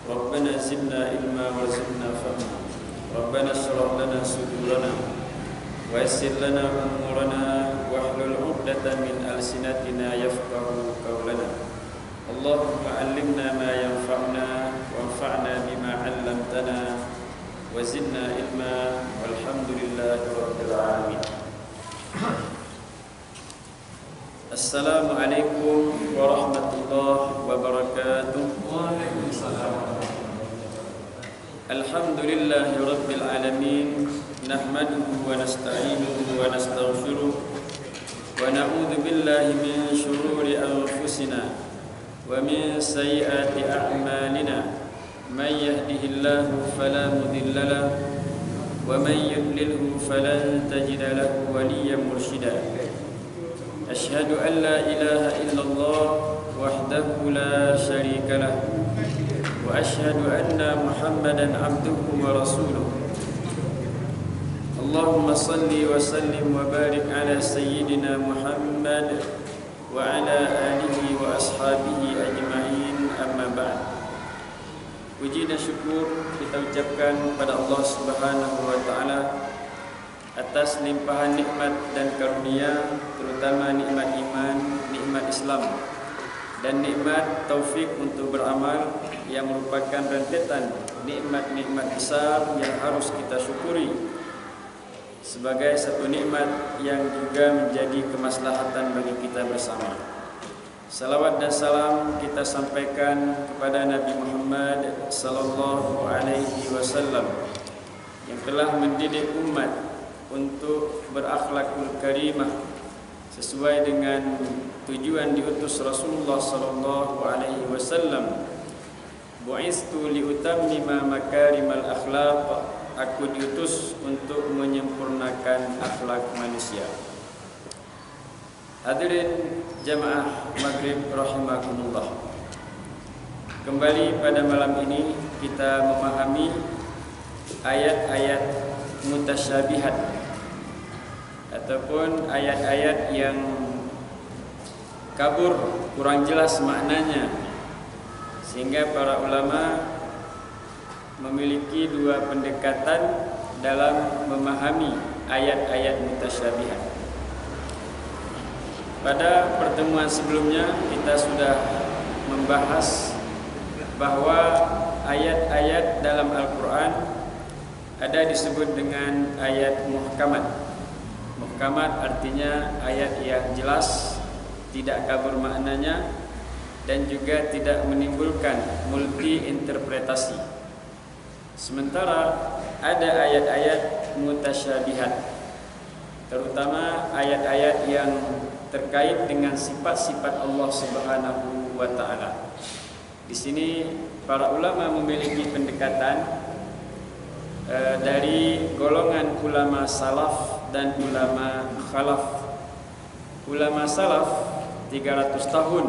ربنا زدنا علما وارزقنا فهما ربنا اشرح لنا صدورنا ويسر لنا أمورنا واحلل عقدة من ألسنتنا يفقهوا قولنا اللهم علمنا ما ينفعنا وانفعنا بما علمتنا وزدنا علما والحمد لله رب العالمين. Assalamualaikum warahmatullahi wabarakatuh. Waalaikumsalam. Alhamdulillahi rabbil alamin. Nahmaduhu wa nasta'inuhu wa nastaghfiruh wa na'udzu billahi min shururi anfusina wa min sayyiati a'malina. Man yahdihillahu fala mudilla lahu wa man yudlilhu falan tajida lahu waliyyan mursyida. أشهد أن لا إله إلا الله وحده لا شريك له وأشهد أن محمدا عبده ورسوله. اللهم صل وسلم وبارك على سيدنا محمد وعلى آله وأصحابه أجمعين. أما بعد. Puji dan syukur kita ucapkan pada Allah Subhanahu wa taala atas limpahan nikmat dan karunia, terutama nikmat iman, nikmat Islam, dan nikmat taufik untuk beramal yang merupakan rentetan nikmat-nikmat besar yang harus kita syukuri sebagai satu nikmat yang juga menjadi kemaslahatan bagi kita bersama. Salawat dan salam kita sampaikan kepada Nabi Muhammad sallallahu alaihi wasallam yang telah mendidik umat untuk berakhlakul karimah sesuai dengan tujuan diutus Rasulullah sallallahu alaihi wasallam. Bu'istu liutammima makarimal akhlaq. Aku diutus untuk menyempurnakan akhlak manusia. Hadirin jamaah maghrib rahimakumullah. Kembali pada malam ini kita memahami ayat-ayat mutasyabihat ataupun ayat-ayat yang kabur, kurang jelas maknanya, sehingga para ulama memiliki dua pendekatan dalam memahami ayat-ayat mutasyabihat. Pada pertemuan sebelumnya kita sudah membahas bahwa ayat-ayat dalam Al-Quran ada disebut dengan ayat muhkamat. Muhkamat artinya ayat yang jelas, tidak kabur maknanya, dan juga tidak menimbulkan multi interpretasi. Sementara ada ayat-ayat mutasyabihat, terutama ayat-ayat yang terkait dengan sifat-sifat Allah Subhanahu wa taala. Di sini para ulama memiliki pendekatan dari golongan ulama salaf dan ulama khalaf. Ulama salaf 300 tahun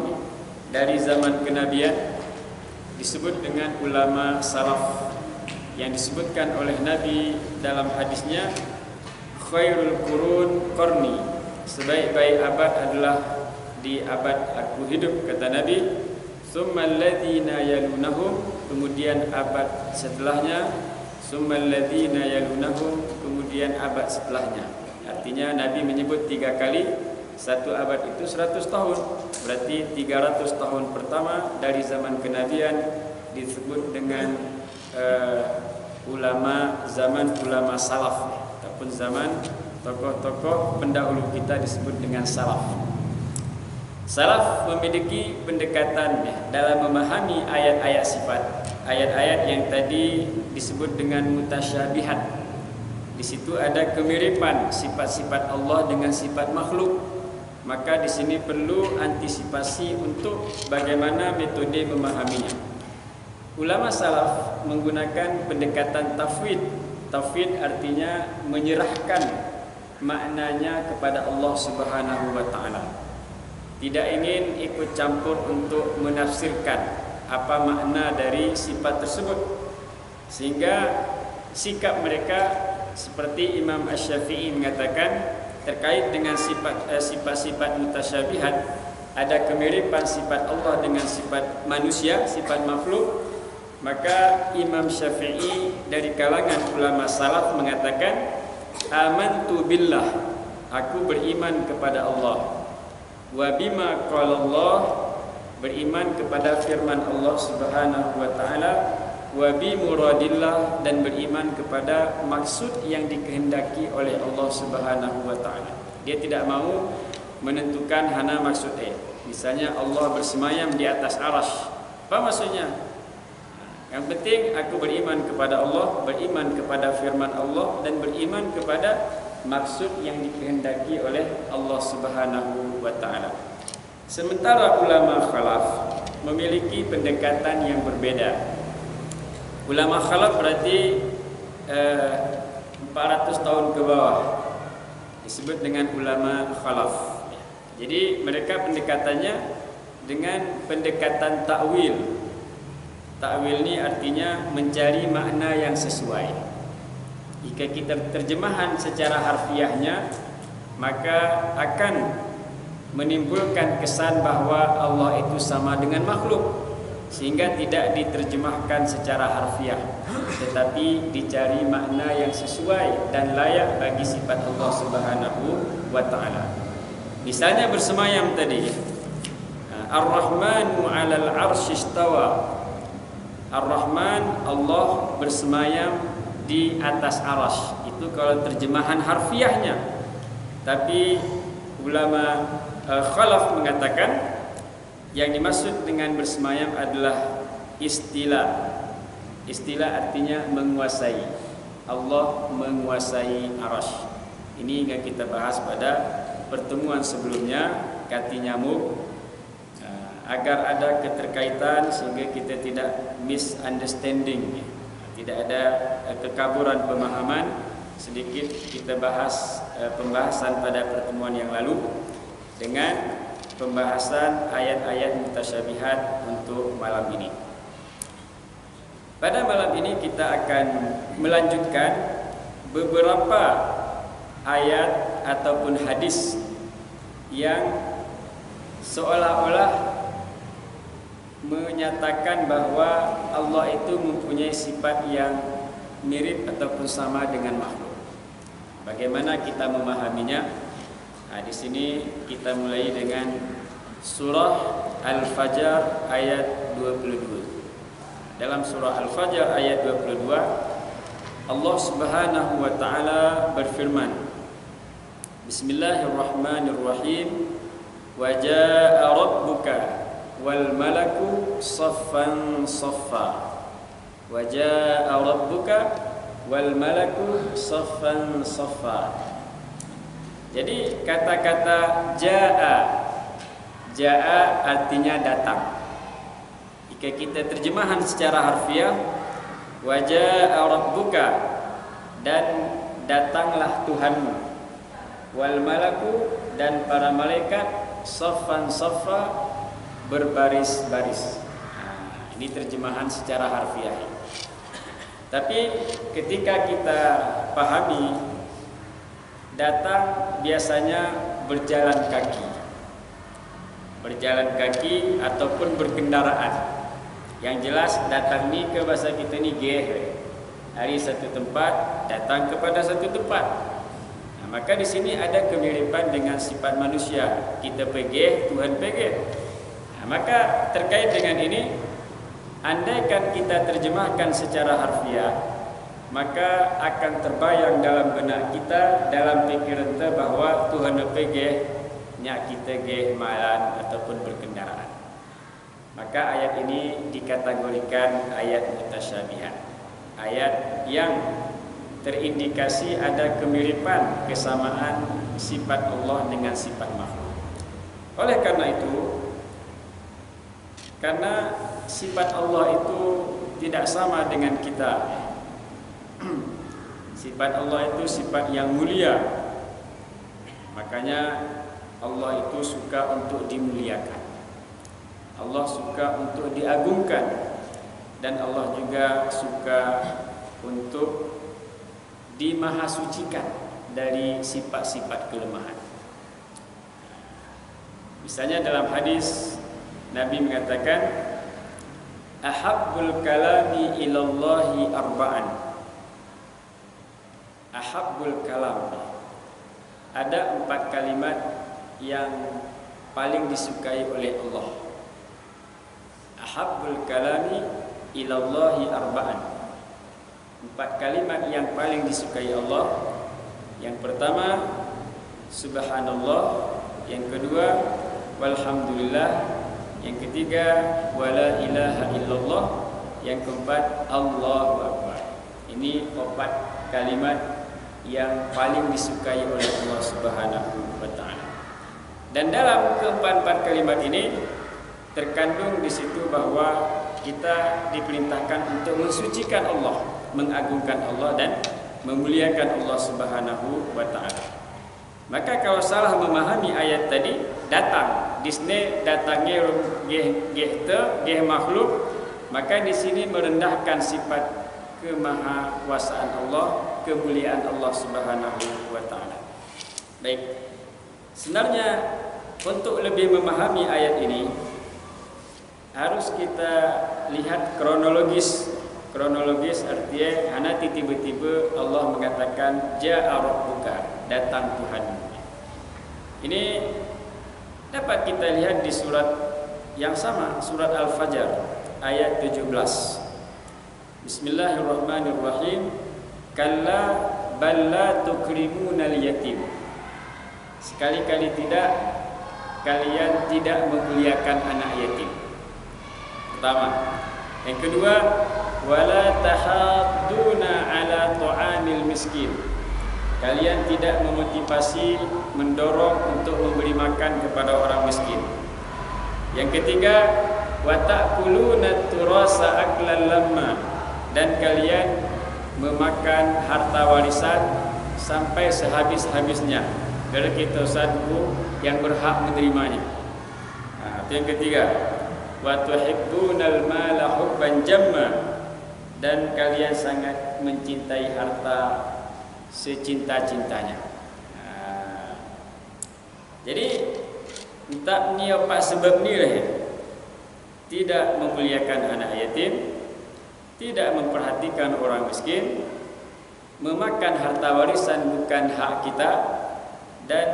dari zaman kenabian disebut dengan ulama salaf, yang disebutkan oleh Nabi dalam hadisnya, khairul qurun qarni, sebaik-baik abad adalah di abad aku hidup, kata Nabi. Tsummal ladzina yalunahum, kemudian abad setelahnya. Tsummal ladzina yalunahum, kemudian abad setelahnya. Artinya Nabi menyebut 3 kali. Satu abad itu 100 tahun. Berarti 300 tahun pertama dari zaman kenabian disebut dengan zaman ulama salaf, ataupun zaman tokoh-tokoh pendahulu kita disebut dengan salaf. Salaf memiliki pendekatan dalam memahami ayat-ayat sifat. Ayat-ayat yang tadi disebut dengan mutasyabihat. Di situ ada kemiripan sifat-sifat Allah dengan sifat makhluk. Maka di sini perlu antisipasi untuk bagaimana metode memahaminya. Ulama salaf menggunakan pendekatan tafwid. Tafwid artinya menyerahkan maknanya kepada Allah Subhanahu wa taala. Tidak ingin ikut campur untuk menafsirkan apa makna dari sifat tersebut, sehingga sikap mereka seperti Imam Asy-Syafi'i mengatakan terkait dengan sifat-sifat mutasyabihat, ada kemiripan sifat Allah dengan sifat manusia, sifat makhluk, Maka Imam Syafi'i dari kalangan ulama salaf mengatakan, amantu billah, aku beriman kepada Allah, wa bima qala Allah, beriman kepada firman Allah Subhanahu wa taala, wa bi muradillah, dan beriman kepada maksud yang dikehendaki oleh Allah Subhanahu wa taala. Dia tidak mau menentukan hana maksud misalnya Allah bersemayam di atas arasy. Apa maksudnya? Yang penting aku beriman kepada Allah, beriman kepada firman Allah, dan beriman kepada maksud yang dikehendaki oleh Allah Subhanahu wa taala. Sementara ulama khalaf memiliki pendekatan yang berbeda. Ulama khalaf berarti 400 tahun ke bawah disebut dengan ulama khalaf. Jadi mereka pendekatannya dengan pendekatan takwil. Takwil ini artinya mencari makna yang sesuai. Jika kita terjemahan secara harfiahnya, maka akan menimbulkan kesan bahwa Allah itu sama dengan makhluk, sehingga tidak diterjemahkan secara harfiah, tetapi dicari makna yang sesuai dan layak bagi sifat Allah Subhanahu wa taala. Misalnya bersemayam tadi, Ar-Rahmanu 'alal 'arsy istawa. Ar-Rahman, Allah bersemayam di atas arasy. Itu kalau terjemahan harfiahnya. Tapi ulama khalaf mengatakan yang dimaksud dengan bersemayam adalah istilah. Istilah artinya menguasai. Allah menguasai arasy. Ini yang kita bahas pada pertemuan sebelumnya, kati nyamuk, agar ada keterkaitan sehingga kita tidak misunderstanding, tidak ada kekaburan pemahaman. Sedikit kita bahas pembahasan pada pertemuan yang lalu dengan pembahasan ayat-ayat mutasyabihat untuk malam ini. Pada malam ini kita akan melanjutkan beberapa ayat ataupun hadis yang seolah-olah menyatakan bahwa Allah itu mempunyai sifat yang mirip ataupun sama dengan makhluk. Bagaimana kita memahaminya? Di sini kita mulai dengan surah Al-Fajr ayat 22. Dalam surah Al-Fajr ayat 22, Allah Subhanahu wa taala berfirman, Bismillahirrahmanirrahim. Wa jaa rabbuka wal malaku saffan saffa. Wa jaa rabbuka wal malaku saffan saffa. Jadi kata-kata jaa artinya datang. Jika kita terjemahan secara harfiah, wa jaa rabbuka, dan datanglah Tuhanmu, wal malaku, dan para malaikat, saffan saffa, berbaris-baris. Ini terjemahan secara harfiah. Tapi ketika kita pahami, datang biasanya berjalan kaki. Berjalan kaki ataupun berkendaraan. Yang jelas datang ni ke bahasa kita ni geh. Dari satu tempat datang kepada satu tempat. Maka di sini ada kemiripan dengan sifat manusia. Kita pergi, Tuhan pergi. Maka terkait dengan ini, andaikan kita terjemahkan secara harfiah, maka akan terbayang dalam benak kita, dalam pikiran kita bahwa Tuhan pergi, nyak kita geh malan ataupun berkendaraan. Maka ayat ini dikategorikan ayat mutasyabihat. Ayat yang terindikasi ada kemiripan, kesamaan sifat Allah dengan sifat makhluk. Oleh karena itu, karena sifat Allah itu tidak sama dengan kita. Sifat Allah itu sifat yang mulia. Makanya Allah itu suka untuk dimuliakan. Allah suka untuk diagungkan. Dan Allah juga suka untuk dimahasucikan dari sifat-sifat kelemahan. Misalnya dalam hadis Nabi mengatakan, ahabbul kalami ilallahi arba'an. Ahabbul kalam, ada 4 kalimat yang paling disukai oleh Allah. Ahabbul kalami ilallahi arba'an, 4 kalimat yang paling disukai Allah. Yang pertama subhanallah, yang kedua walhamdulillah, yang ketiga wala ilaha illallah, yang keempat Allahu akbar. Ini 4 kalimat yang paling disukai oleh Allah Subhanahu wa taala. Dan dalam keempat kalimat ini terkandung di situ bahwa kita diperintahkan untuk mensucikan Allah, mengagungkan Allah dan memuliakan Allah Subhanahu wa taala. Maka kalau salah memahami ayat tadi, datang di sini datangnya geh makhluk, maka di sini merendahkan sifat kemahakuasaan Allah, kemuliaan Allah Subhanahu wa taala. Baik. Sebenarnya untuk lebih memahami ayat ini harus kita lihat kronologis. Kronologis artinya hanati tiba-tiba Allah mengatakan ja'a rabbuka, datang Tuhanmu. Ini dapat kita lihat di surat yang sama, surat Al-Fajr ayat 17. Bismillahirrahmanirrahim. Kalla bal la tukrimunal yatim. Sekali-kali tidak kalian tidak memuliakan anak yatim. Pertama. Yang kedua, wala tahadduna ala ta'amil miskin. Kalian tidak memotivasi, mendorong untuk memberi makan kepada orang miskin. Yang ketiga, wa ta'kuluna turasa aklan lamma. Dan kalian memakan harta warisan sampai sehabis-habisnya. Dari kita satu yang berhak menerimanya. Itu yang ketiga. Wa tuhibbunal mala hubban jamma. Dan kalian sangat mencintai harta secinta-cintanya. Jadi tak ni apa sebab ni lah. Tidak memuliakan anak yatim, tidak memperhatikan orang miskin, memakan harta warisan bukan hak kita, dan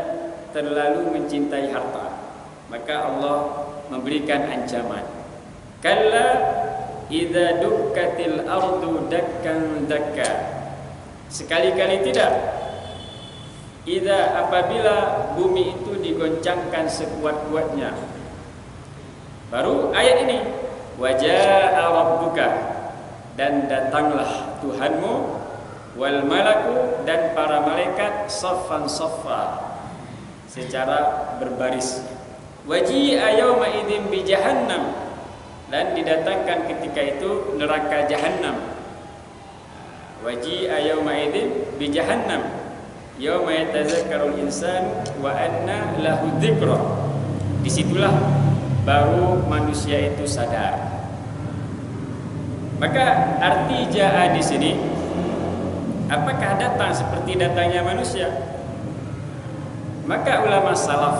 terlalu mencintai harta. Maka Allah memberikan ancaman. Kalla idza dukkatil ardu dakkan dakka. Sekali-kali tidak. Idza apabila bumi itu digoncangkan sekuat-kuatnya. Baru ayat ini, wajaa rabbuka, dan datanglah Tuhanmu, wal malaku, dan para malaikat, saffan saffa, secara berbaris. Waji'a yawma idzin bi jahannam, dan didatangkan ketika itu neraka Jahannam. Waji'a yawma idzin bi jahannam yawma yatazakkarul insanu wa anna lahu dzikra. Disitulah baru manusia itu sadar. Maka arti ja'a di sini, apakah datang seperti datangnya manusia? Maka ulama salaf,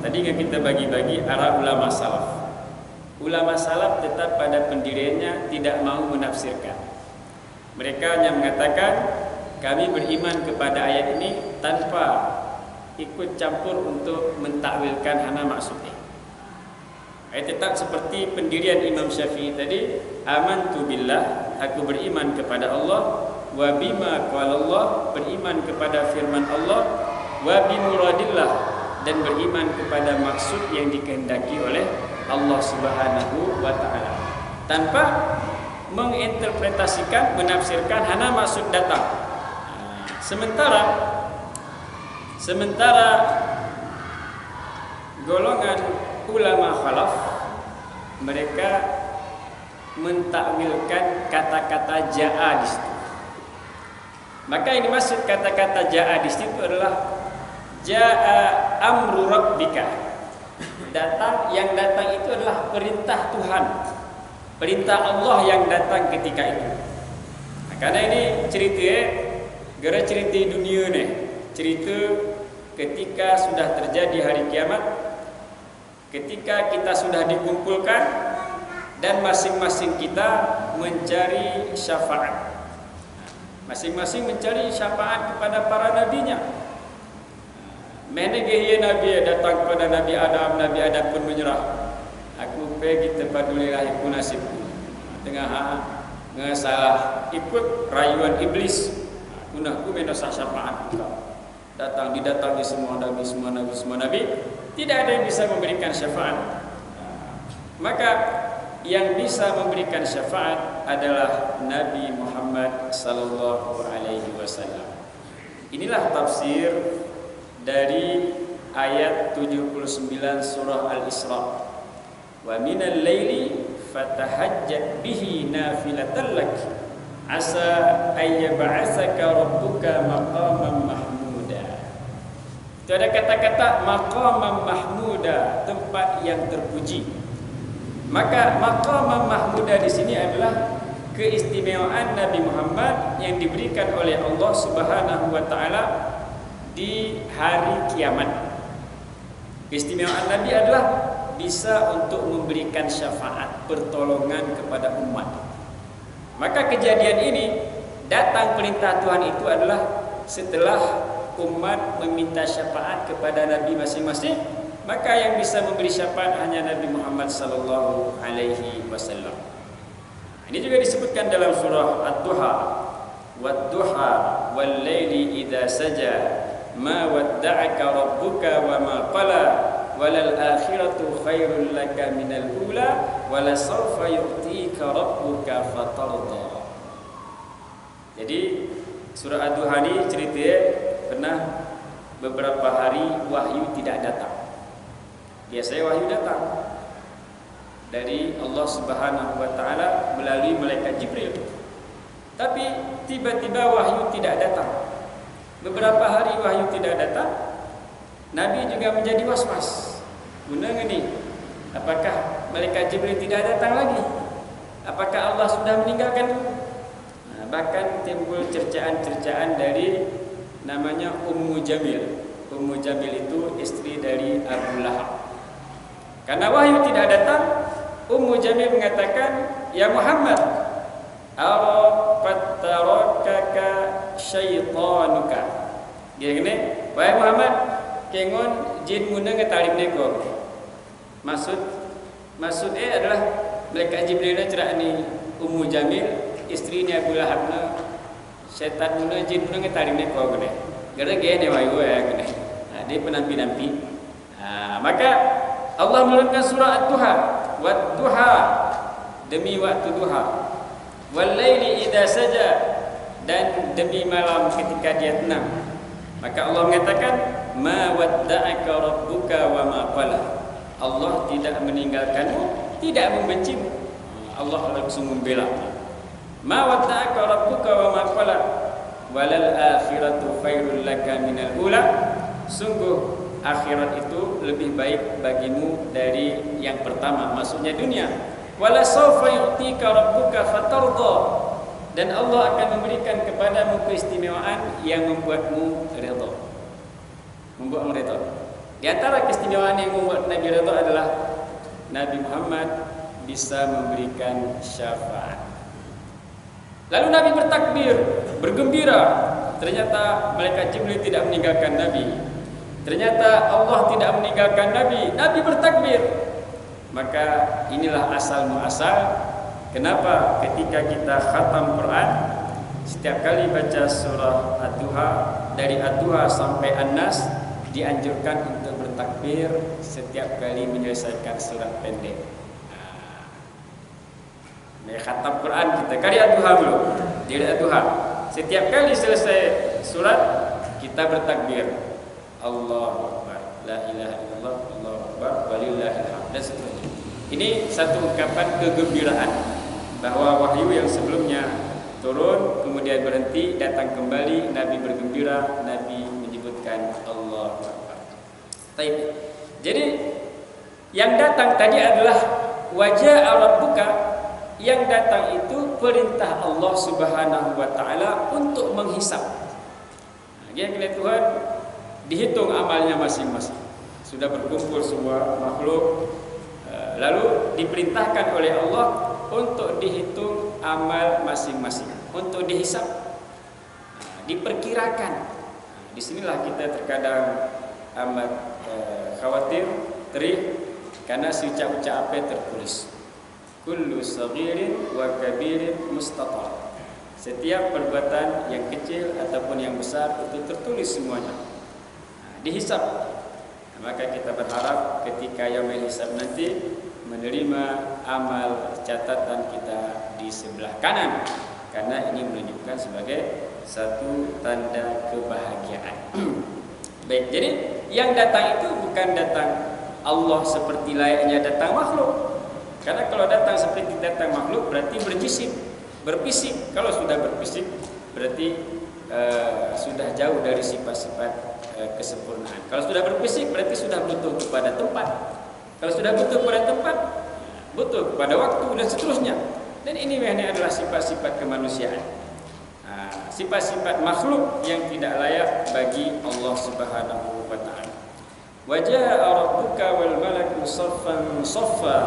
tadi kita bagi-bagi arah ulama salaf. Ulama salaf tetap pada pendiriannya, tidak mau menafsirkan. Mereka hanya mengatakan kami beriman kepada ayat ini tanpa ikut campur untuk mentakwilkan hana maksudnya. Tetap seperti pendirian Imam Syafi'i tadi, amantu billah, aku beriman kepada Allah, wa bima qala Allah, beriman kepada firman Allah, wa bimuradillah, dan beriman kepada maksud yang dikehendaki oleh Allah Subhanahu wa taala, tanpa menginterpretasikan, menafsirkan hana maksud datang. Sementara golongan ulama khalaf, mereka mentakwilkan kata-kata ja'a di situ. Maka ini maksud kata-kata ja'a di situ adalah ja'a amru rabbika. Yang datang itu adalah perintah Tuhan, perintah Allah yang datang ketika itu. Karena ini cerita dunia ni, cerita ketika sudah terjadi hari kiamat, ketika kita sudah dikumpulkan, dan masing-masing kita mencari syafaat. Masing-masing mencari syafaat kepada para nabinya. Menegih Nabi datang kepada Nabi Adam pun menyerah. Aku pergi tempat dulilahiku nasibku. Tengah salah ikut rayuan iblis. Aku mendosa syafaat engkau. Didatangi semua nabi, tidak ada yang bisa memberikan syafaat. Maka yang bisa memberikan syafaat adalah Nabi Muhammad sallallahu alaihi wasallam. Inilah tafsir dari ayat 79 surah Al-Isra. Wa minal laili fatahajjat bihi nafilatan lak asa ay yab'atsaka rabbuka maqaman mahmuda. Itu ada kata-kata maqaman mahmuda, tempat yang terpuji. Maka maqaman mahmuda di sini adalah keistimewaan Nabi Muhammad yang diberikan oleh Allah Subhanahu wa taala di hari kiamat. Keistimewaan Nabi adalah bisa untuk memberikan syafaat, pertolongan kepada umat. Maka kejadian ini, datang perintah Tuhan itu adalah setelah umat meminta syafaat kepada Nabi masing-masing, maka yang bisa memberi syafaat hanya Nabi Muhammad sallallahu alaihi wasallam. Ini juga disebutkan dalam surah Ad-Duha. Wad-duha wal-laili idza saja ma wadda'aka rabbuka wa ma qala walal akhiratu khairul laka minal ula wala sawfa yu'tika rabbuka fatarda. Jadi surah Ad-Duha ini ceritanya pernah beberapa hari wahyu tidak datang. Biasanya wahyu datang dari Allah Subhanahu wa taala melalui malaikat Jibril. Tapi tiba-tiba wahyu tidak datang. Beberapa hari wahyu tidak datang. Nabi juga menjadi was-was. Guna ini, apakah malaikat Jibril tidak datang lagi? Apakah Allah sudah meninggalkan? Bahkan timbul cercaan-cercaan dari namanya Ummu Jamil. Ummu Jamil itu istri dari Abu Lahab. Karena wahyu tidak datang, Ummu Jamil mengatakan, "Ya Muhammad, arafattarakaka syaitanuka." Dia gini, "Wahai Muhammad, kengon jin muna ngetalim neko." Maksudnya adalah malaikat Jibril cerak ni Ummu Jamil, istrinya Abu Lahab na syaitan muna jin muna ngetalim neko gini. Gara gini wahyu ya gini. Dia penampi-nampi. Maka Allah menurunkan surah Ad-Duha, wad-duha, demi waktu duha, wal-laili idza saja, dan demi malam ketika dia tenang. Maka Allah mengatakan, ma wadda'aka rabbuka wa ma qala. Allah tidak meninggalkanmu, tidak membencimu. Allah langsung membela. Ma wadda'aka rabbuka wa ma qala, walal akhiratu khairul laka minal ula. Sungguh akhirat itu lebih baik bagimu dari yang pertama, maksudnya dunia. Wala sawfa yu'tika rabbuka fatarda, dan Allah akan memberikan kepadamu keistimewaan yang membuatmu redha. Membuatmu redha. Di antara keistimewaan yang membuat Nabi redha adalah Nabi Muhammad bisa memberikan syafaat. Lalu Nabi bertakbir, bergembira. Ternyata malaikat Jibril tidak meninggalkan Nabi. Ternyata Allah tidak meninggalkan Nabi. Nabi bertakbir. Maka inilah asal muasal kenapa ketika kita khatam Quran, setiap kali baca surah Ad-Duha, dari Ad-Duha sampai An-Nas, dianjurkan untuk bertakbir setiap kali menyelesaikan surat pendek. Khatam Quran kita kali Ad-Duha dulu. Dari Ad-Duha, setiap kali selesai surat kita bertakbir. Allahu Akbar, la ilaha illallah, Allahu Akbar, walillahil hamd, dan seterusnya. Ini satu ungkapan kegembiraan bahwa wahyu yang sebelumnya turun kemudian berhenti, datang kembali, Nabi bergembira, Nabi menyebutkan Allahu Akbar. Baik. Jadi yang datang tadi adalah wajah rabbuka, yang datang itu perintah Allah Subhanahu wa taala untuk menghisap. Yang Tuhan dihitung amalnya masing-masing. Sudah berkumpul semua makhluk lalu diperintahkan oleh Allah untuk dihitung amal masing-masing, untuk dihisab, diperkirakan. Disinilah kita terkadang amat khawatir, terih, karena si ucap-ucap apa tertulis. Kullu saghirin wa kabirin mustatar. Setiap perbuatan yang kecil ataupun yang besar itu tertulis semuanya, dihisab. Maka kita berharap ketika yaumul hisab nanti menerima amal catatan kita di sebelah kanan, karena ini menunjukkan sebagai satu tanda kebahagiaan. Baik, jadi yang datang itu bukan datang Allah seperti layaknya datang makhluk. Karena kalau datang seperti datang makhluk berarti berjisim, berfisik. Kalau sudah berfisik berarti sudah jauh dari sifat-sifat kesempurnaan. Kalau sudah berfisik berarti sudah butuh kepada tempat. Kalau sudah butuh kepada tempat, butuh kepada waktu dan seterusnya. Dan ini adalah sifat-sifat kemanusiaan, sifat-sifat makhluk yang tidak layak bagi Allah Subhanahu wa taala. Wa jaa rabbuka wal malaku saffan saffa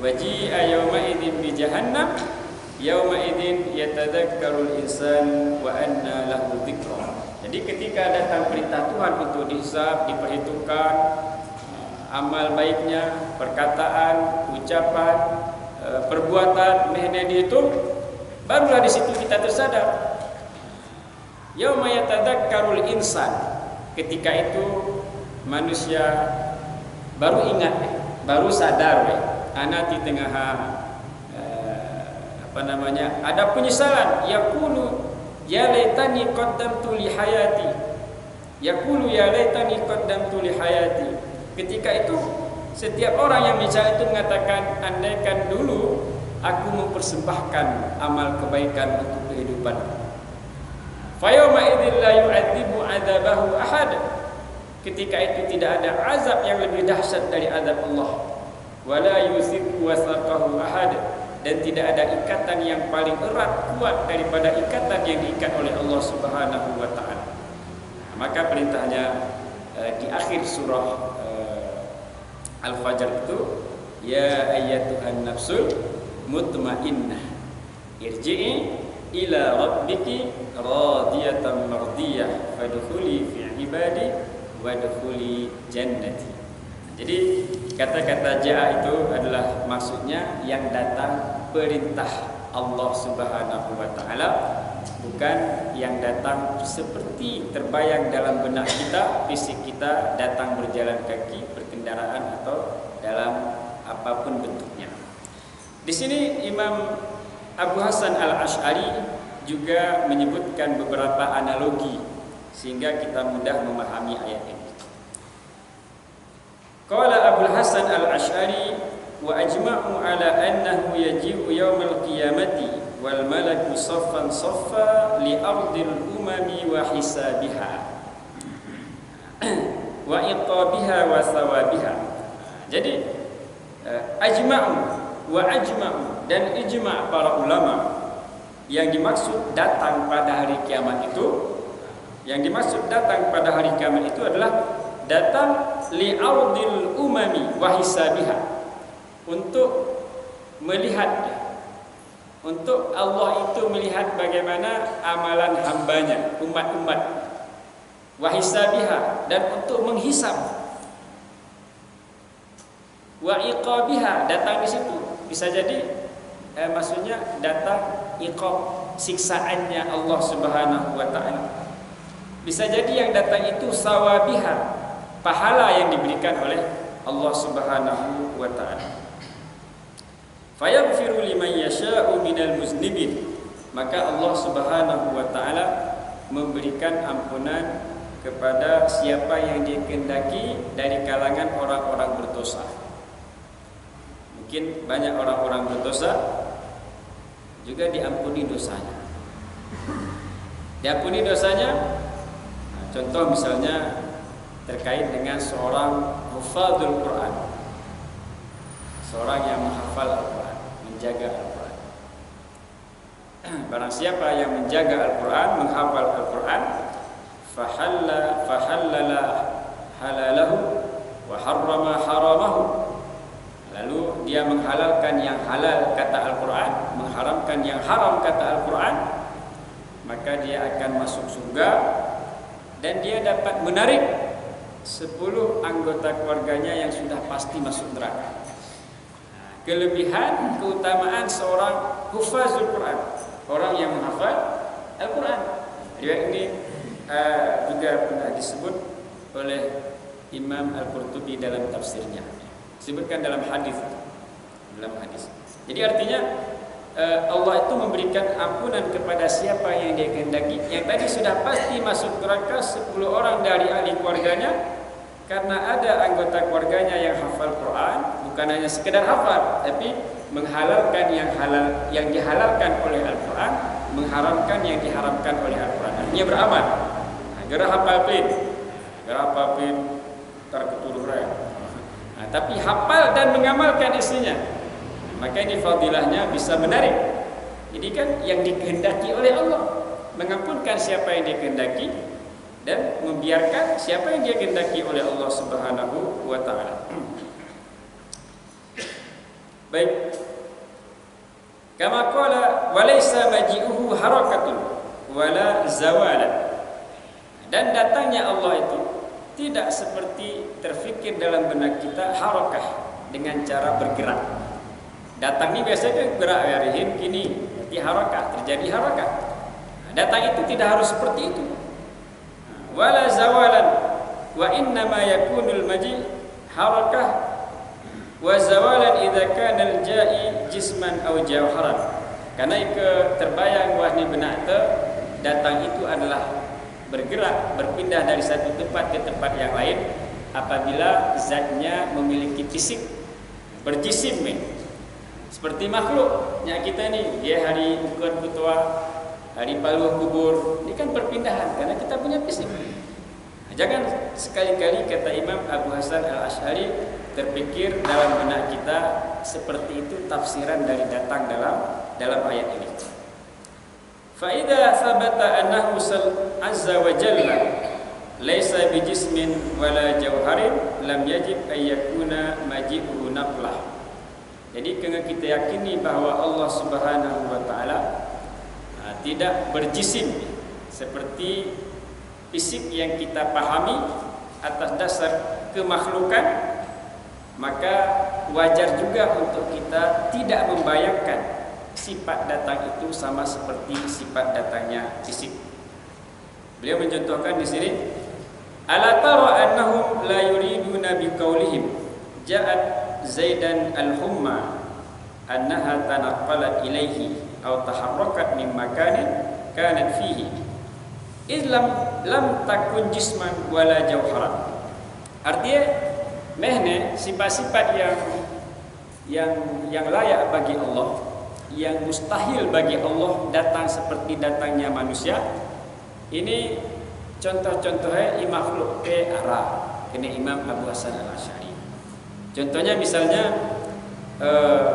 wa ji'a yawma idzin bi jahannam yauma idzin yatadzakkarul insan wa anna lahu dzikra. Jadi ketika datang perintah Tuhan untuk dihisab, diperhitungkan amal baiknya, perkataan, ucapan, perbuatan, mehne dihitung, barulah di situ kita tersadar. Yauma yatadzakkarul insan. Ketika itu manusia baru ingat, baru sadar, ana di tengah ada penyesalan. Yaqulu ya laitani qaddamtu li hayati. Yaqulu ya laitani qaddamtu li hayati. Ketika itu setiap orang yang bicara itu mengatakan, andaikan dulu aku mempersembahkan amal kebaikan untuk kehidupan. Fa yauma idzil la yu'adzibu 'adzabahu ahad. Ketika itu tidak ada azab yang lebih dahsyat dari azab Allah. Wala yusiku wasaqahu ahad. Dan tidak ada ikatan yang paling erat, kuat daripada ikatan yang diikat oleh Allah Subhanahu wa taala. Maka perintahnya di akhir surah Al-Fajr itu, ya ayyatuhan nafsul mutmainnah irji'i ila rabbiki radiyatan mardiyah fadkhuli fi ibadi wadkhuli jannati. Jadi kata-kata jaa itu adalah maksudnya yang datang perintah Allah Subhanahu wa taala, bukan yang datang seperti terbayang dalam benak kita, fisik kita datang berjalan kaki, berkendaraan atau dalam apapun bentuknya. Di sini Imam Abu Hasan Al-Asy'ari juga menyebutkan beberapa analogi sehingga kita mudah memahami ayat ini. Qala Abu Hasan Al-Asy'ari wa ajma'u ala annahu yaji'u yaumal qiyamati wal malaku saffan saffa li ardil umami wa hisabiha wa iqabiha wa sawabiha. Jadi ajma'u wa ajma'u dan ijma' para ulama yang dimaksud datang pada hari kiamat itu, yang dimaksud datang pada hari kiamat itu adalah datang li'ardil umami wa hisabiha, untuk melihat, untuk Allah itu melihat bagaimana amalan hambanya, umat-umat, wa hisabiha, dan untuk menghisab, wa iqabiha, datang di situ. Bisa jadi maksudnya datang iqab, siksaannya Allah Subhanahu wa taala. Bisa jadi yang datang itu sawabiha, pahala yang diberikan oleh Allah Subhanahu wa taala. Fayaghfiru liman yasha'u minal muznibin. Maka Allah Subhanahu wa taala memberikan ampunan kepada siapa yang Dia kehendaki dari kalangan orang-orang berdosa. Mungkin banyak orang-orang berdosa juga diampuni dosanya. Diampuni dosanya. Contoh misalnya terkait dengan seorang hufadzul Quran, seorang yang menghafal Al-Quran, menjaga Al-Quran. Barang siapa yang menjaga Al-Quran, menghafal Al-Quran, fahallala halalahu wa harrama haramahu. lalu dia menghalalkan yang halal kata Al-Quran, mengharamkan yang haram kata Al-Quran, maka dia akan masuk surga dan dia dapat menarik 10 anggota keluarganya yang sudah pasti masuk neraka. Kelebihan, keutamaan seorang hufazul Quran, orang yang menghafal Al-Quran. Ini juga pernah disebut oleh Imam Al-Qurtubi dalam tafsirnya. Disebutkan dalam hadis. Jadi artinya Allah itu memberikan ampunan kepada siapa yang dia kehendaki. Yang tadi sudah pasti masuk neraka 10 orang dari ahli keluarganya, karena ada anggota keluarganya yang hafal Quran, bukan hanya sekedar hafal, tapi menghalalkan yang dihalalkan oleh Al-Quran, mengharamkan yang diharamkan oleh Al-Quran. Artinya beramal. Gerah hafal pin terketurunan. Tapi hafal dan mengamalkan isinya, maka ini fadilah bisa menarik. Jadi kan yang dikehendaki oleh Allah, mengampunkan siapa yang dikehendaki dan membiarkan siapa yang dia kehendaki oleh Allah Subhanahu wa taala. Baik. Kama qala walaysa maji'uhu harakatun wala zawalan. Dan datangnya Allah itu tidak seperti terfikir dalam benak kita harakah, dengan cara bergerak. Datang ini biasanya gerak harihin kini, berarti harakah, terjadi harakah. Datang itu tidak harus seperti itu. Wala zawalan wa innama yakunul maji harakah wa zawalan idza kana al-ja'i jisman aw jawharan. Karena terbayang wahni benak datang itu adalah bergerak, berpindah dari satu tempat ke tempat yang lain apabila zatnya memiliki fisik, berjisim. Seperti makhluknya kita nih, dia hari bukan kutua, hari paluh kubur, ini kan perpindahan karena kita punya fisik. Jangan sekali-kali, kata Imam Abu Hasan Al-Asy'ari, terpikir dalam benak kita seperti itu tafsiran dari datang dalam ayat ini. Fa idza thabata annahu azza wa jalla laysa bijismin wala jawharin lam yajib ay yakuna maji'uhu naqlah. Jadi kena kita yakini bahwa Allah Subhanahu wa taala tidak berjisim seperti fisik yang kita pahami atas dasar kemakhlukan, maka wajar juga untuk kita tidak membayangkan sifat datang itu sama seperti sifat datangnya fisik. Beliau mencontohkan di sini, ala tara annahum la yuriduna biqaulihim ja'at Zaidan al-humma annaha tanaqqalat ilaihi aw taharrakat min makanin kanat fihi lam takun jisman wala jawharan. Artinya mehne sifat-sifat yang layak bagi Allah, yang mustahil bagi Allah datang seperti datangnya manusia. Ini contoh-contohnya makhluk ke arah kena Imam Abu Hasan Al-Asy'ari. Contohnya misalnya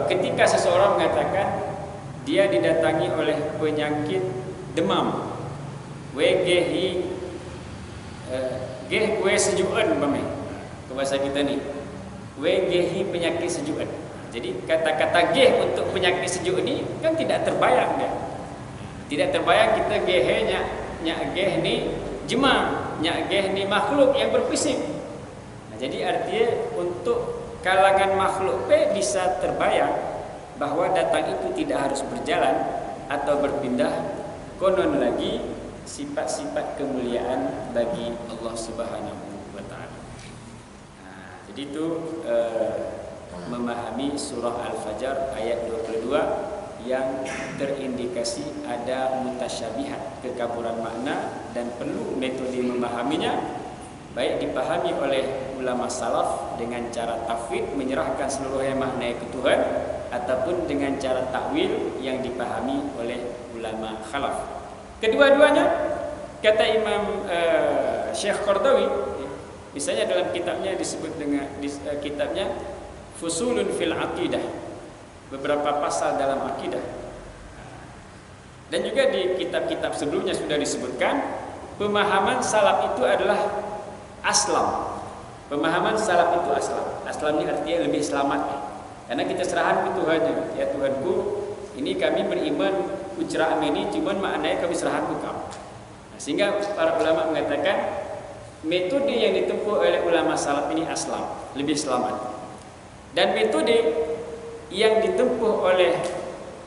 ketika seseorang mengatakan dia didatangi oleh penyakit demam, geh kue sejukan bame, ke bahasa kita nih, gehi penyakit sejukan. Jadi kata-kata geh untuk penyakit sejuk ini kan tidak terbayang ya. Tidak terbayang kita gehnya, nyak geh ni jema, nyak geh ni makhluk yang berfisik. Nah, jadi artinya untuk kalangan makhluk bisa terbayang bahwa datang itu tidak harus berjalan atau berpindah, konon lagi sifat-sifat kemuliaan bagi Allah Subhanahu wa taala. Nah, jadi itu memahami surah Al-Fajr ayat 22 yang terindikasi ada mutasyabihat, kekaburan makna, dan perlu metode memahaminya, baik dipahami oleh ulama salaf dengan cara tafwid, menyerahkan seluruhnya makna ke Tuhan, ataupun dengan cara takwil yang dipahami oleh ulama khalaf. Kedua-duanya, kata Imam Syekh Qardawi, misalnya dalam kitabnya disebut dengan kitabnya Fusulun fil Aqidah, beberapa pasal dalam akidah, dan juga di kitab-kitab sebelumnya sudah disebutkan pemahaman salaf itu adalah aslam. Pemahaman salaf itu aslam. Aslam ini artinya lebih selamat. Karena kita serahan ke Tuhannya. Ya Tuhanku, ini kami beriman ucraan ini cuman maknanya kami serahan ke Kau. Nah, sehingga para ulama mengatakan metode yang ditempuh oleh ulama salaf ini aslam, lebih selamat. Dan metode yang ditempuh oleh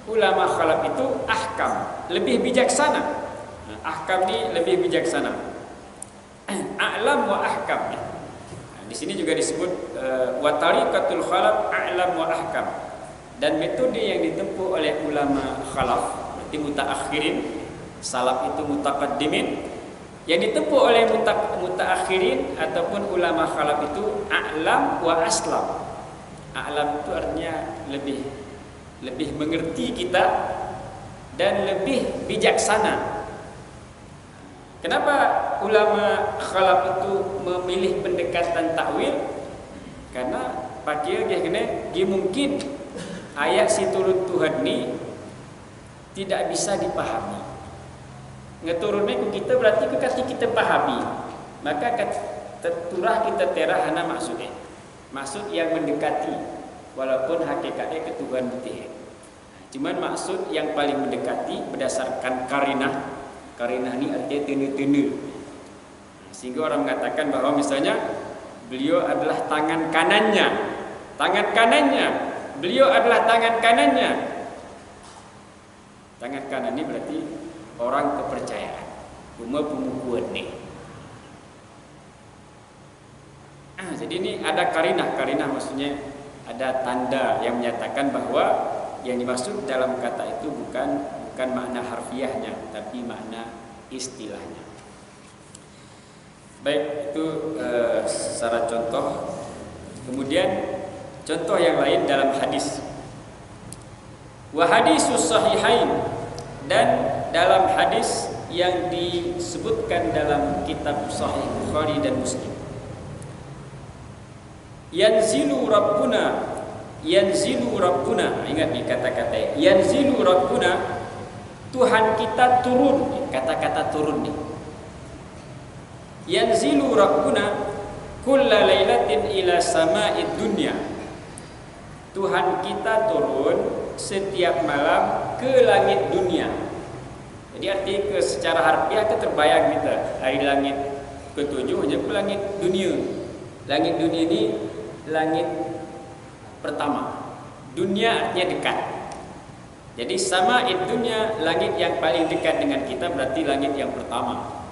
ulama khalaf itu ahkam, lebih bijaksana. Nah, ahkam ini lebih bijaksana. A'lam wa ahkam. Nah, di sini juga disebut wa tariqatul khalaf a'lam wa ahkam. Dan metode yang ditempuh oleh ulama khalaf, berarti mutaakhirin, salaf itu mutaqaddimin. Yang ditempuh oleh mutaakhirin ataupun ulama khalaf itu a'lam wa aslam. A'lam itu artinya lebih mengerti kita dan lebih bijaksana. Kenapa ulama khalaf itu memilih pendekatan takwil? Karena pakir dia kena mungkin ayat si turun Tuhan ini tidak bisa dipahami. Ngeturunnya ke kita berarti kekati kita pahami. Maka turah kita terahana maksudnya. Maksud yang mendekati, walaupun hakikatnya ke Tuhan betul. Cuman maksud yang paling mendekati berdasarkan karinah. Karinah ini artinya tenu-tenu. Sehingga orang mengatakan bahwa misalnya beliau adalah tangan kanannya. Tangan kanannya. Beliau adalah tangan kanannya. Tangan kanan ini berarti orang kepercayaan. Cuma pemukuan nih. Jadi ini ada karinah. Karinah maksudnya ada tanda yang menyatakan bahwa yang dimaksud dalam kata itu bukan makna harfiahnya, tapi makna istilahnya. Baik, itu secara contoh. Kemudian contoh yang lain dalam hadis. Wa hadisus sahihain, dan dalam hadis yang disebutkan dalam kitab Sahih Bukhari dan Muslim. Yanzilu Rabbuna, ingat nih kata-kata yanzilu Rabbuna, Tuhan kita turun. Kata-kata turun nih. Yanzilu Rabbuna kulla lailatin ila sama'id dunya. Tuhan kita turun setiap malam ke langit dunia. Jadi arti secara harfiah itu terbayang kita dari langit ke-7 hanya ke langit dunia. Langit dunia ini langit pertama. Dunia artinya dekat. Jadi sama'id dunia, langit yang paling dekat dengan kita berarti langit yang pertama.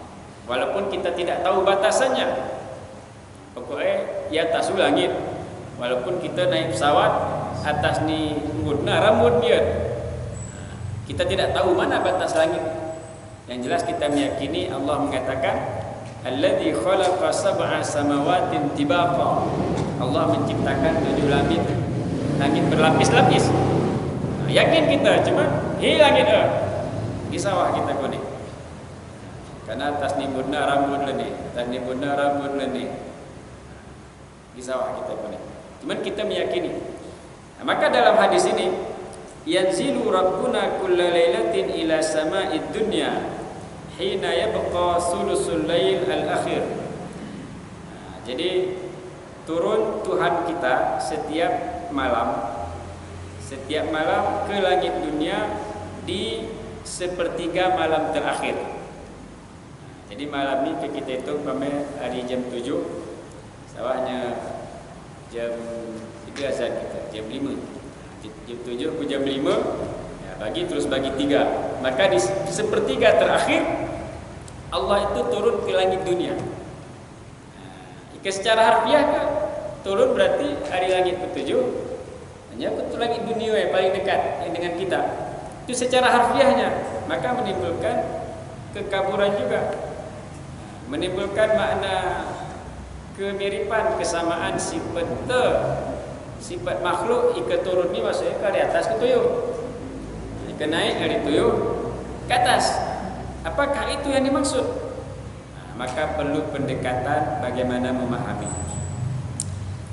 Walaupun kita tidak tahu batasannya. Pokoknya di atas langit. Walaupun kita naik pesawat atas ni rambut dia. Kita tidak tahu mana batas langit. Yang jelas kita meyakini Allah mengatakan alladzi khalaqa sab'a samawatin tibaqa. Allah menciptakan 7 langit berlapis-lapis. Yakin kita, cuma hilang kita di sawah kita koni. Karena atas ni bunna rambut leni, atas ni bunna rambut leni. Di sawah kita koni. Cuman kita meyakini. Nah, maka dalam hadis ini yanzilu rabbuna kulla lailatin ila sama'id dunya hina yabqa sulusul lail al-akhir. Nah, jadi turun Tuhan kita setiap malam ke langit dunia di sepertiga malam terakhir. Jadi malam ini kita itu hari jam 7, sawahnya jam 3 azan kita, jam 5. Jam 7 ke jam 5, ya, bagi 3. Maka di sepertiga terakhir Allah itu turun ke langit dunia. Secara harfiah kan turun berarti hari langit ke-7 hanya betul langit dunia yang paling dekat dengan kita. Itu secara harfiahnya, maka menimbulkan kekaburan juga. Menimbulkan makna kemiripan, kesamaan sifat makhluk ikat turun ini maksudnya ke atas ke tuyul. Ikat naik dari tuyul ke atas. Apakah itu yang dimaksud? Maka perlu pendekatan bagaimana memahami.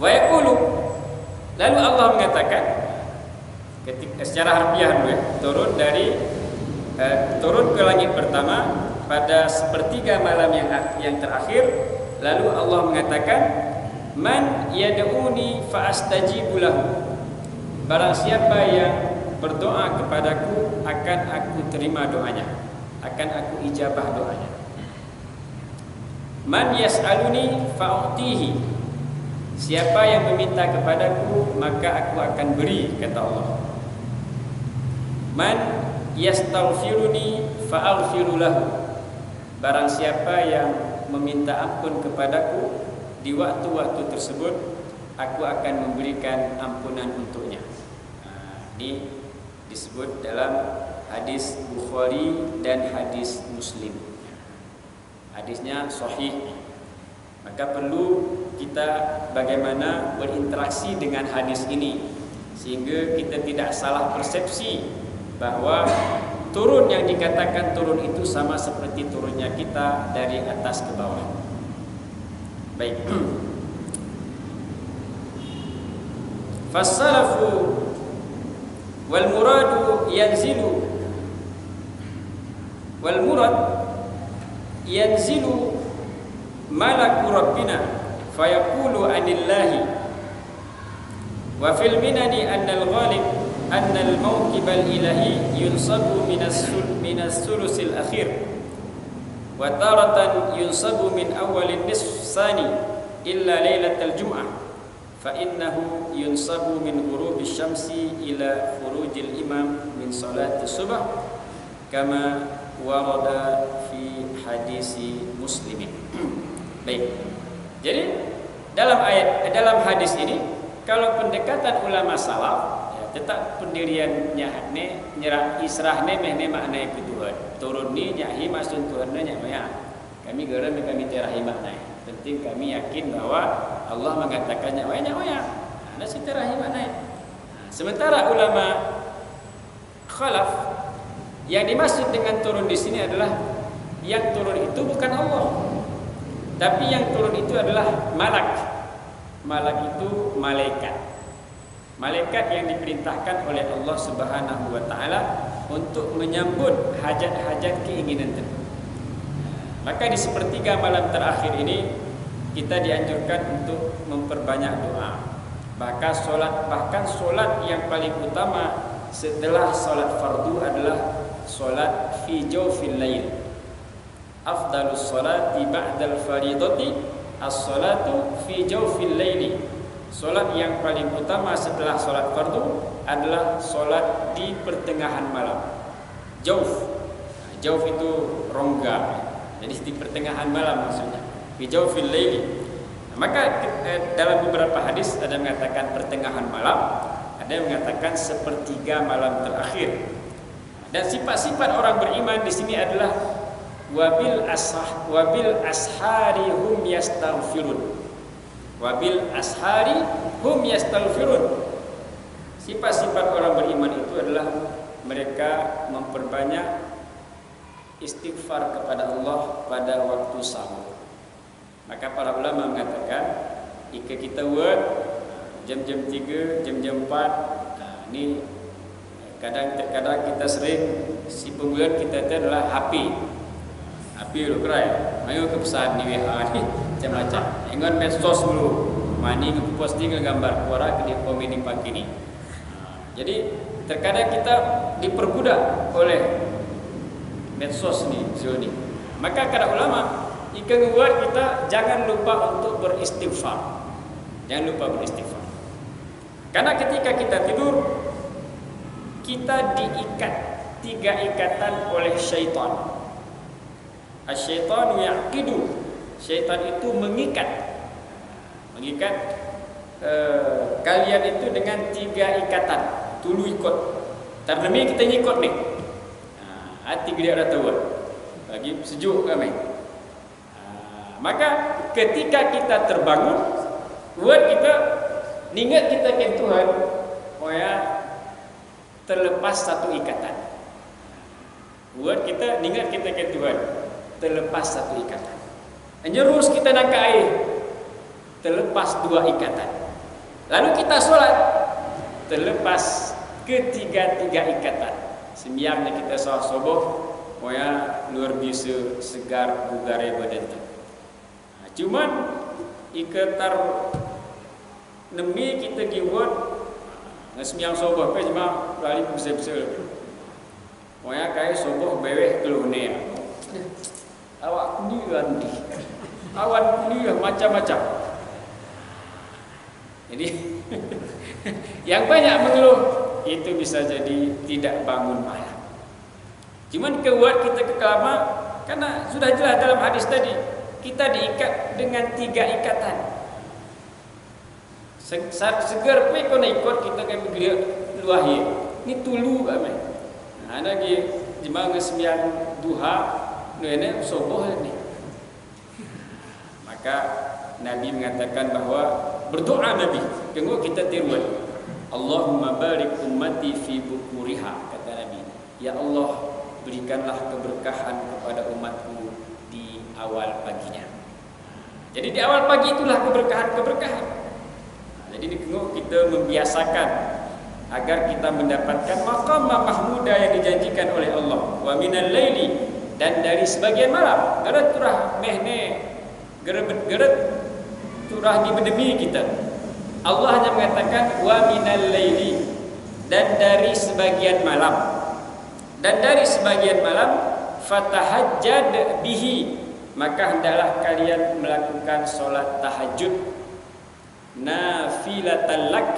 Wa yaqulu, lalu Allah mengatakan ketika secara harfiah turun ke langit pertama pada sepertiga malam yang terakhir, lalu Allah mengatakan man yad'uni fa astajibu lahu. barang siapa yang berdoa kepadaku akan aku terima doanya, akan aku ijabah doanya. Man yas'aluni fa'utihi, siapa yang meminta kepadaku maka aku akan beri, kata Allah. Man yastaghfiruni fa'aghfiru lahu, barang siapa yang meminta ampun kepadaku di waktu-waktu tersebut aku akan memberikan ampunan untuknya. Ini disebut dalam hadis Bukhari dan hadis Muslim. Hadisnya sahih. Maka perlu kita bagaimana berinteraksi dengan hadis ini sehingga kita tidak salah persepsi bahwa turun yang dikatakan turun itu sama seperti turunnya kita dari atas ke bawah. Baik. Fasalafu wal muradu yanzilu, wal murad yanzilu malaku rabbina fayaqulu anillahi wa fil minani annal ghalib annal mawqibal ilahi yunsabu minas sulusil akhir wa taratan yunsabu min awalin nisfani illa lailatal jum'ah fa innahu yunsabu min ghurubish syamsi ila khurujil imam min salati subh kama warada fi hadisi muslimin. Baik. Jadi dalam hadis ini kalau pendekatan ulama salaf ya, tetap pendiriannya nyerah israhne mehne makna kedua turun ni nyahi maksud Tuhannya nyamaya kami geram kami terahi makna penting kami yakin bahwa Allah mengatakannya nyamaya ana si terahi makna. Sementara ulama khalaf yang dimaksud dengan turun di sini adalah yang turun itu bukan Allah, tapi yang turun itu adalah malak. Malak itu malaikat. Malaikat yang diperintahkan oleh Allah Subhanahu wa taala untuk menyambut hajat-hajat keinginan tertentu. Maka di sepertiga malam terakhir ini kita dianjurkan untuk memperbanyak doa. Bahkan solat yang paling utama setelah solat fardu adalah solat fi jawfil lail. Afdalus salati ba'dal faridati as-salatu fi jawfil laili. Solat yang paling utama setelah solat fardu adalah solat di pertengahan malam. Jawf. Jawf itu rongga. Jadi di pertengahan malam maksudnya. Fi jawfil laili. Maka dalam beberapa hadis ada yang mengatakan pertengahan malam, ada yang mengatakan sepertiga malam terakhir. Dan sifat-sifat orang beriman di sini adalah wabil ashari hum yastaghfirun. Wabil ashari hum yastaghfirun. Sifat-sifat orang beriman itu adalah mereka memperbanyak istighfar kepada Allah pada waktu sahur. Maka para ulama mengatakan jika kita buat jam-jam 3, jam-jam 4, ini kadang-kadang kita sering si penggulan kita itu adalah HP lu kerai. Mayu ke pesan di WA ni macam-macam. Ingat medsos dulu. Mani ke posting gambar kuara ke di komen pagi ni. Jadi terkadang kita diperbudak oleh medsos ni ni. Maka kata ulama, jika buat kita jangan lupa untuk beristighfar. Jangan lupa beristighfar. Karena ketika kita tidur kita diikat 3 ikatan oleh syaitan. Asy-syaitanu yaqidu. Syaitan itu mengikat kalian itu dengan 3 ikatan. Tulu ikut. Terdemi kita ngikut ni. Hati dia dah tahu. Bagi sejuk kami. Maka ketika kita terbangun, buat kita ingat kita ke Tuhan, terlepas 1 ikatan. Buat kita ingat kita ke Tuhan, terlepas 1 ikatan. Nyerus kita nak ke air, terlepas 2 ikatan. Lalu kita solat, terlepas ketiga-tiga ikatan. Sembiangnya kita solat subuh, luar biasa segar bugar badan tu. Cuman ikatar nemi kita dibuat Ngasmiang soboh pe cuma lali besar-besar. Moya kai soboh beweh kelune. Awak ni ganti. Awan ni macam-macam. Jadi yang banyak mengeluh itu bisa jadi tidak bangun malam. Cuman kuat kita kekelama karena sudah jelas dalam hadis tadi kita diikat dengan 3 ikatan. Segar pe kau ikut kita kan bergerak luah ye. Ni tulu kami. Ada lagi jemaah sembilan duha ini subuh ni. Maka Nabi mengatakan bahawa berdoa Nabi. Tengok kita tiruan. Allahumma barik ummati fi bukuriha, kata Nabi. Ya Allah, berikanlah keberkahan kepada umatku di awal paginya. Jadi di awal pagi itulah keberkahan. Jadi tengok kita membiasakan agar kita mendapatkan maqam mahmuda yang dijanjikan oleh Allah. Wa minal laili, dan dari sebagian malam. Gerat turah mehne gerat turah di berdemi kita. Allah hanya mengatakan wa minal laili, dan dari sebagian malam. Dan dari sebagian malam fatahajjad bihi, maka hendaklah kalian melakukan solat tahajud nafilatan lak,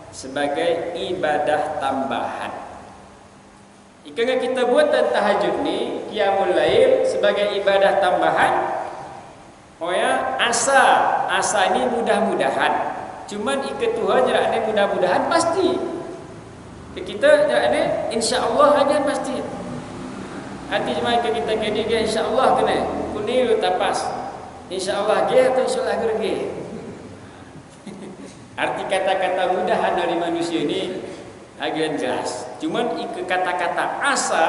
sebagai ibadah tambahan. Ikan kita buat tahajud ni qiyamul lail sebagai ibadah tambahan. Oh ya, asa ni mudah-mudahan. Cuman ikat Tuhan jerak ni mudah-mudahan pasti. Kita jerak ni insya-Allah aja pasti. Hati cuma ikat kita gini insya-Allah kena. Kuni lu tapas. Insya-Allah ge atau insya-Allah gerge. Arti kata-kata mudahan dari manusia ini agak jelas. Cuman kata-kata asa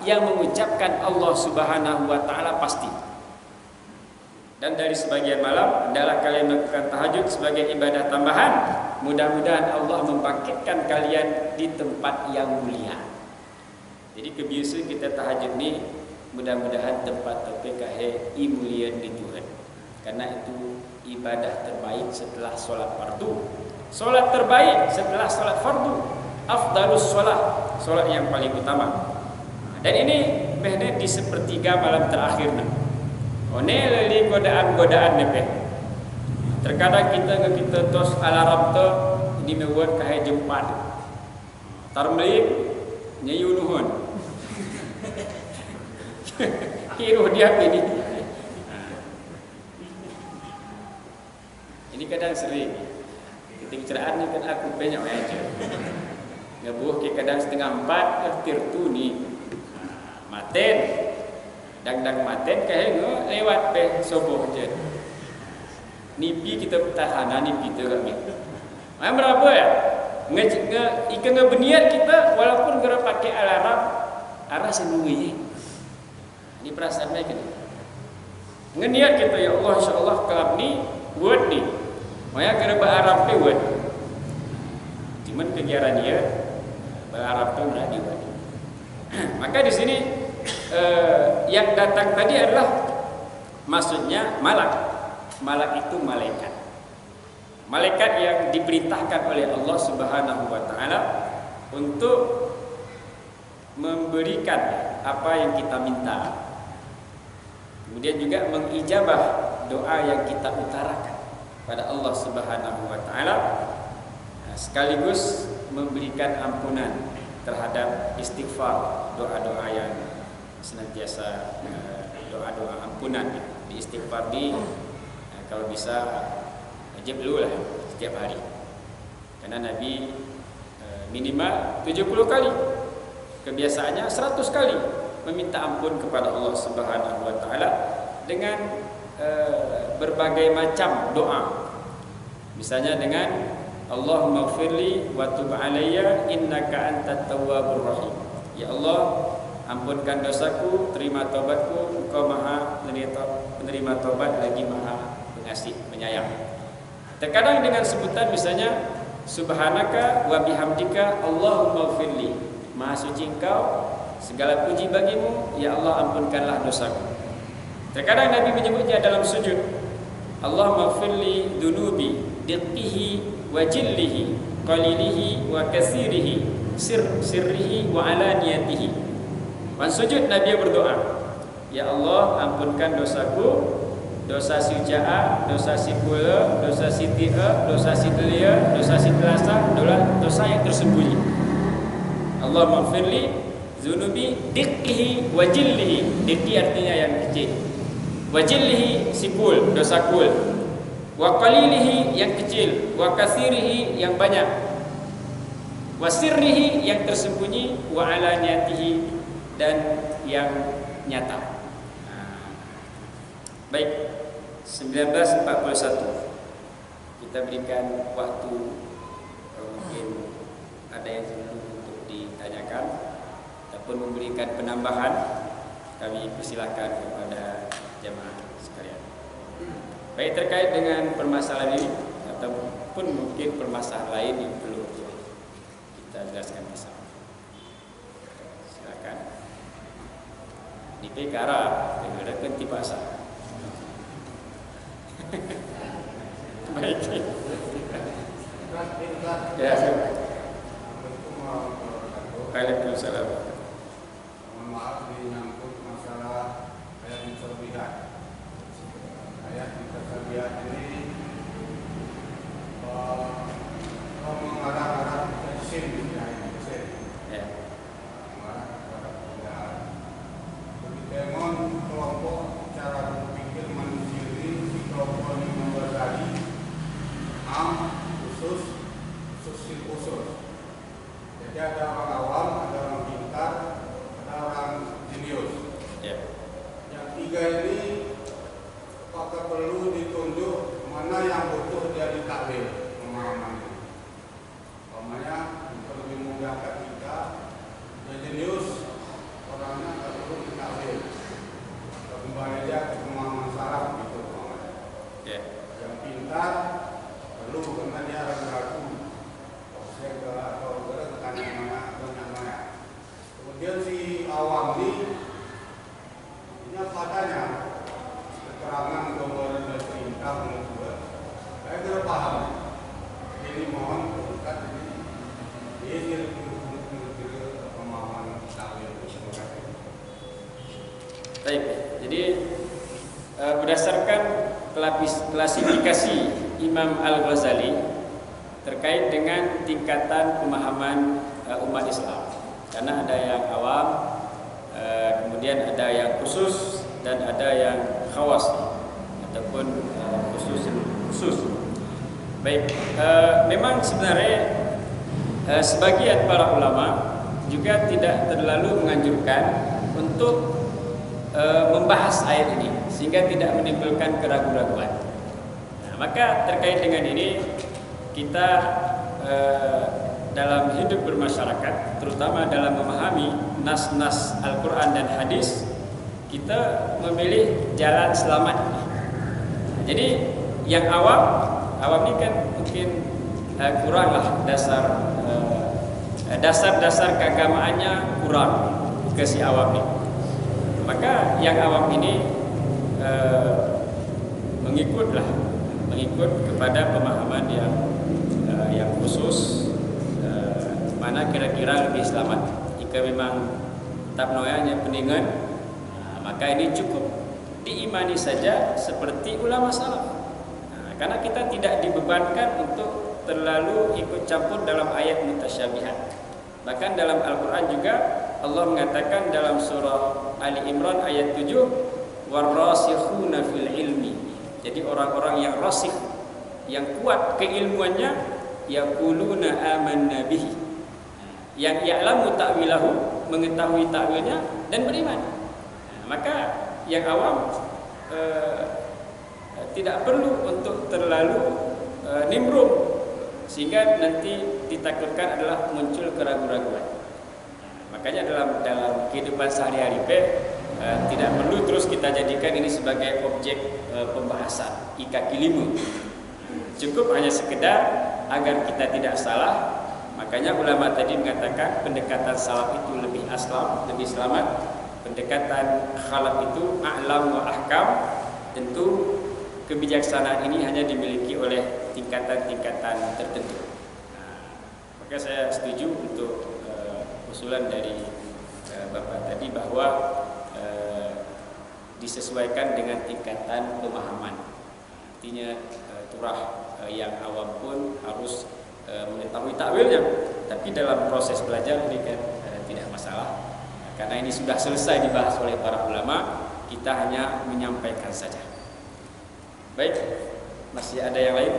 yang mengucapkan Allah Subhanahu wa taala pasti. Dan dari sebagian malam adalah kalian melakukan tahajud sebagai ibadah tambahan. Mudah-mudahan Allah membangkitkan kalian di tempat yang mulia. Jadi kebiasaan kita tahajud ni mudah-mudahan tempat terpekahe imulian di Tuhan. Karena itu ibadah terbaik setelah solat fardu. Solat terbaik setelah solat fardu, afdalus solat, solat yang paling utama. Dan ini behne di sepertiga malam terakhir. One leli godaan-godaan nepe. Terkadang kita tos alarm tu ini membuat kahai jempat. Tarmelik nyayu nuhun. Kiruh dia ini. Ini kadang sering. Ketika ceraan ni kan aku banyak aja. Ngebuh ke kadang 3:30 tirtu ni. Maten. Dang maten kahe lewat pe subuh je. Nipi kita pertahanan nipi tu kami. Mai berapa ya? Ikan berniat kita walaupun gerak pakai alarm arah senui. Ini perasaan mereka ni. Ngeniat kita ya Allah insyaallah kelab ni buat ni. Maya kena berharap tu buat. Cuman kegiatan dia berharap tu nak dibuat. Maka di sini yang datang tadi adalah maksudnya malak. Malak itu malaikat. Malaikat yang diperintahkan oleh Allah Subhanahu wa taala untuk memberikan apa yang kita minta. Kemudian juga mengijabah doa yang kita utarakan pada Allah Subhanahu wa taala, sekaligus memberikan ampunan terhadap istighfar, doa-doa yang senantiasa doa-doa ampunan di istighfar di kalau bisa wajib dulu lah setiap hari. Karena Nabi minimal 70 kali, kebiasaannya 100 kali meminta ampun kepada Allah Subhanahu wa taala dengan berbagai macam doa. Misalnya dengan Allahumma gfirli wa tub alayya innaka antat tawwabur rahim. Ya Allah, ampunkan dosaku, terima taubatku, Engkau Maha penerima taubat lagi Maha pengasih penyayang. Terkadang dengan sebutan misalnya subhanaka wa bihamdika Allahumma gfirli. Maha suci Engkau, segala puji bagimu, ya Allah ampunkanlah dosaku. Terkadang Nabi menyebutnya dalam sujud, Allahumma gfirli dunubi diqqihi wa jillihi qalilihi wa katsirihi, sirrihi wa alaniyatihi. Wan sujud Nabi berdoa, ya Allah ampunkan dosaku, dosa si ja'a, dosa si pula, dosa si ti'a, dosa si telia, dosa si telasa, dosa yang tersembunyi. Allah maghfirli zunubi diqqihi wa jillihi. Diqqi artinya yang kecil, wa jillihi si kul, dosa kul, wa qalilihi yang kecil, wa katsirihi yang banyak, wa sirrihi yang tersembunyi, wa alaniyatihi dan yang nyata. Baik, 1941 kita berikan waktu, mungkin ada yang perlu untuk ditanyakan ataupun memberikan penambahan, kami persilakan kepada jemaah sekalian. Baik, terkait dengan permasalahan ini ataupun mungkin permasalahan lain yang perlu kita jelaskan bersama. Silakan. Di PKRA dengan bahasa. Baik. Ya, Waalaikumsalam. Mohon maaf menyangkut masalah ayat mutasyabihat. Ayat mutasyabihat ini mengarah-arah tafsir ya. Mengarah kepada Bagaimana kelompok cara berpikir manusia ini si kelompok ini membagi khusus Jadi ada orang awam, ada orang pintar, ada orang jenius. Yang tiga ini apakah perlu ditunjuk mana yang butuh dia ditakwil pemahamannya. Umpamanya untuk lebih memudahkan kita, yang jenius orangnya tak perlu ditakwil. Kembali aja ke pemahaman salaf gitu umpamanya. Yang pintar perlu karena dia ragu-ragu. Atau tekanan mana. Kemudian si awam ini padanya keterangan gambaran dan perintah menurut saya tidak paham. Jadi mohon berkat ini dia pemahaman takwil. Baik, jadi berdasarkan klasifikasi Imam Al-Ghazali terkait dengan tingkatan pemahaman umat Islam, karena ada yang awam, kemudian ada yang khusus dan ada yang khawas ataupun khusus. Baik, memang sebenarnya sebagian para ulama juga tidak terlalu menganjurkan untuk membahas ayat ini sehingga tidak menimbulkan keraguan-raguan. Nah, maka terkait dengan ini kita dalam hidup bermasyarakat, terutama dalam memahami nas-nas Al-Quran dan hadis, kita memilih jalan selamat. Jadi yang awam ini kan mungkin kuranglah dasar keagamaannya kurang ke si awam ini. Maka yang awam ini mengikut kepada pemahaman yang khusus, mana kira-kira lebih selamat. Jika memang tak noyanya peningan, maka ini cukup diimani saja seperti ulama salaf. Karena kita tidak dibebankan untuk terlalu ikut campur dalam ayat mutasyabihat. Bahkan dalam Al-Quran juga Allah mengatakan dalam surah Ali Imran ayat 7, warrasikhuna fil ilmi. Jadi orang-orang yang rasikh, yang kuat keilmuannya, yaquluna amanna bihi, yang ya'lamu ta'wilahu, mengetahui ta'wilnya dan beriman. Maka yang awam tidak perlu untuk terlalu nimbrung sehingga nanti ditakutkan adalah muncul keraguan-raguan. Makanya dalam kehidupan sehari-hari tidak perlu terus kita jadikan ini sebagai objek pembahasan kaki lima. Cukup hanya sekedar agar kita tidak salah. Makanya ulama tadi mengatakan pendekatan salaf itu lebih aslam, lebih selamat. Pendekatan khalaf itu a'lam wa ahkam. Tentu kebijaksanaan ini hanya dimiliki oleh tingkatan-tingkatan tertentu. Maka saya setuju untuk usulan dari Bapak tadi bahwa disesuaikan dengan tingkatan pemahaman. Artinya turah yang awam pun harus mengetahui takwilnya, tapi dalam proses belajar ini kan tidak masalah, karena ini sudah selesai dibahas oleh para ulama, kita hanya menyampaikan saja. Baik, masih ada yang lain?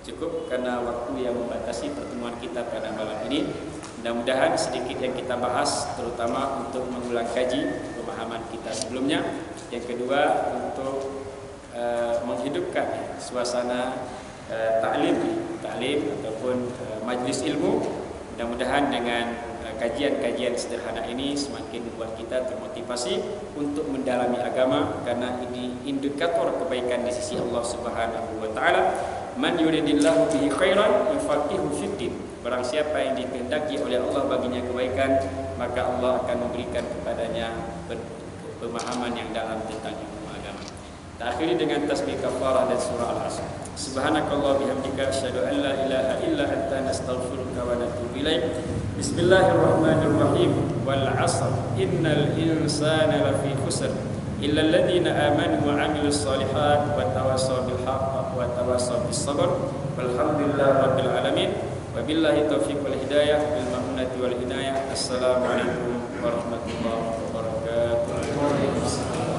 Cukup karena waktu yang membatasi pertemuan kita pada malam ini. Mudah-mudahan sedikit yang kita bahas, terutama untuk mengulang kaji pemahaman kita sebelumnya. Yang kedua, untuk menghidupkan suasana ta'lim ataupun majlis ilmu. Mudah-mudahan dengan kajian-kajian sederhana ini semakin membuat kita termotivasi untuk mendalami agama, karena ini indikator kebaikan di sisi Allah Subhanahu wa taala. Man yuridillahu bihi khairan yufaqihu fiddin. Barang siapa yang dikehendaki oleh Allah baginya kebaikan, maka Allah akan memberikan kepadanya pemahaman yang dalam tentang ilmu agama. Kita akhiri dengan tasbih kafarah dan surah Al-Asr. Subhanakallah bihamdika asyhadu an la ilaha illa anta nastaghfiruka wa natubu ilaik. Bismillahirrahmanirrahim. Wal 'asr innal insana lafi khusr illa alladhina amanu wa 'amilus shalihat wa tawassaw bil haqq wa tawassaw bis sabr. Walhamdulillahirabbil alamin. Wabillahi taufiq wal hidayah bil ma'unati wal hinayah. Assalamualaikum warahmatullahi wabarakatuh.